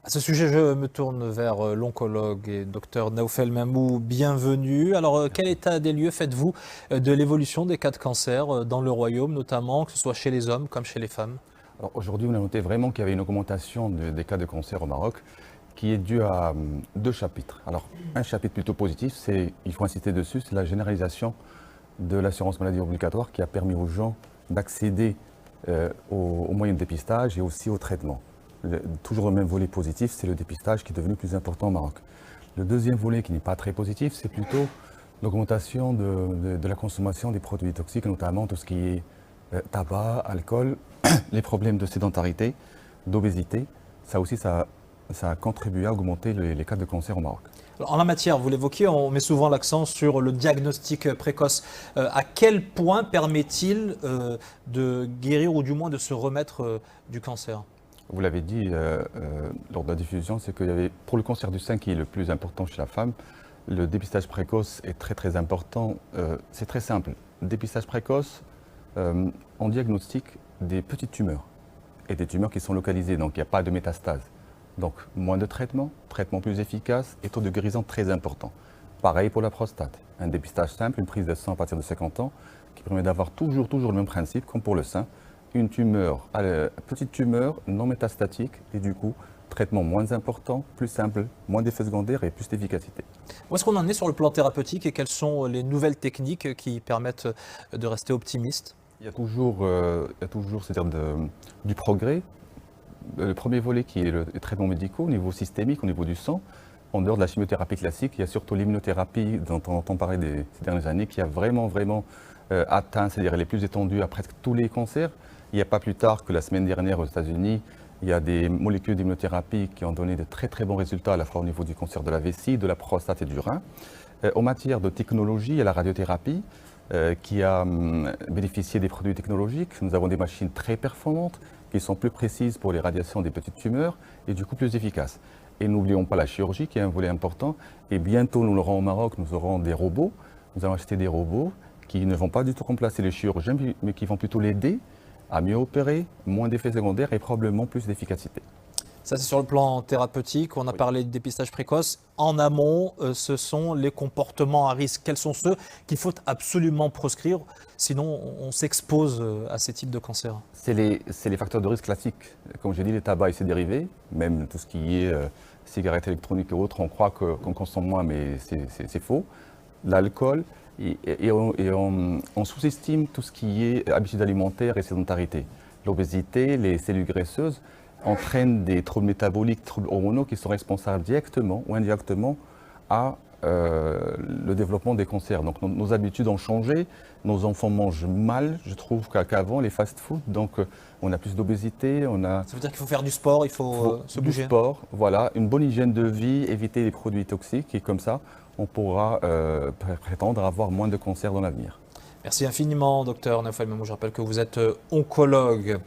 À ce sujet, je me tourne vers l'oncologue et docteur Naoufel Mamou, bienvenue. Alors, quel état des lieux faites-vous de l'évolution des cas de cancer dans le royaume, notamment, que ce soit chez les hommes comme chez les femmes? Alors aujourd'hui, on a noté vraiment qu'il y avait une augmentation des cas de cancer au Maroc qui est due à deux chapitres. Alors, un chapitre plutôt positif, il faut insister dessus, c'est la généralisation de l'assurance maladie obligatoire qui a permis aux gens d'accéder aux moyens de dépistage et aussi au traitement. Toujours le même volet positif, c'est le dépistage qui est devenu plus important au Maroc. Le deuxième volet qui n'est pas très positif, c'est plutôt l'augmentation de la consommation des produits toxiques, notamment tout ce qui est tabac, alcool, les problèmes de sédentarité, d'obésité. Ça aussi, ça a contribué à augmenter les cas de cancer au Maroc. Alors, en la matière, vous l'évoquiez, on met souvent l'accent sur le diagnostic précoce. À quel point permet-il de guérir ou du moins de se remettre du cancer? Vous l'avez dit lors de la diffusion, c'est qu'il y avait, pour le cancer du sein qui est le plus important chez la femme, le dépistage précoce est très très important. C'est très simple. Dépistage précoce, on diagnostique des petites tumeurs et des tumeurs qui sont localisées, donc il n'y a pas de métastase. Donc moins de traitement, traitement plus efficace et taux de guérison très important. Pareil pour la prostate. Un dépistage simple, une prise de sang à partir de 50 ans, qui permet d'avoir toujours le même principe comme pour le sein. Une tumeur, petite tumeur non métastatique et du coup, traitement moins important, plus simple, moins d'effets secondaires et plus d'efficacité. Où est-ce qu'on en est sur le plan thérapeutique et quelles sont les nouvelles techniques qui permettent de rester optimiste? Il y a toujours, c'est-à-dire du progrès. Le premier volet qui est les traitements médicaux au niveau systémique, au niveau du sang. En dehors de la chimiothérapie classique, il y a surtout l'immunothérapie dont on entend parler ces dernières années qui a vraiment atteint, c'est-à-dire elle est plus étendue à presque tous les cancers. Il n'y a pas plus tard que la semaine dernière aux États-Unis, il y a des molécules d'immunothérapie qui ont donné de très bons résultats à la fois au niveau du cancer de la vessie, de la prostate et du rein. En matière de technologie, il y a la radiothérapie qui a bénéficié des produits technologiques. Nous avons des machines très performantes qui sont plus précises pour les radiations des petites tumeurs et du coup plus efficaces. Et n'oublions pas la chirurgie qui est un volet important. Et bientôt, nous l'aurons au Maroc, nous aurons des robots. Nous allons acheter des robots qui ne vont pas du tout remplacer les chirurgiens, mais qui vont plutôt l'aider à mieux opérer, moins d'effets secondaires et probablement plus d'efficacité. Ça, c'est sur le plan thérapeutique. On a parlé de dépistage précoce. En amont, ce sont les comportements à risque. Quels sont ceux qu'il faut absolument proscrire? Sinon, on s'expose à ces types de cancers. C'est les facteurs de risque classiques. Comme j'ai dit, les tabacs et ses dérivés, même tout ce qui est cigarettes électroniques et autres, on croit qu'on consomme moins, mais c'est faux. L'alcool, et on sous-estime tout ce qui est habitudes alimentaires et sédentarité. L'obésité, les cellules graisseuses entraînent des troubles métaboliques, troubles hormonaux qui sont responsables directement ou indirectement à le développement des cancers. Donc nos habitudes ont changé, nos enfants mangent mal, je trouve qu'avant les fast-food, donc on a plus d'obésité, on a... Ça veut dire qu'il faut faire du sport, il faut se bouger. Du sport, voilà, une bonne hygiène de vie, éviter les produits toxiques et comme ça on pourra prétendre avoir moins de cancers dans l'avenir. Merci infiniment, docteur Naoufel Mamou. Je rappelle que vous êtes oncologue.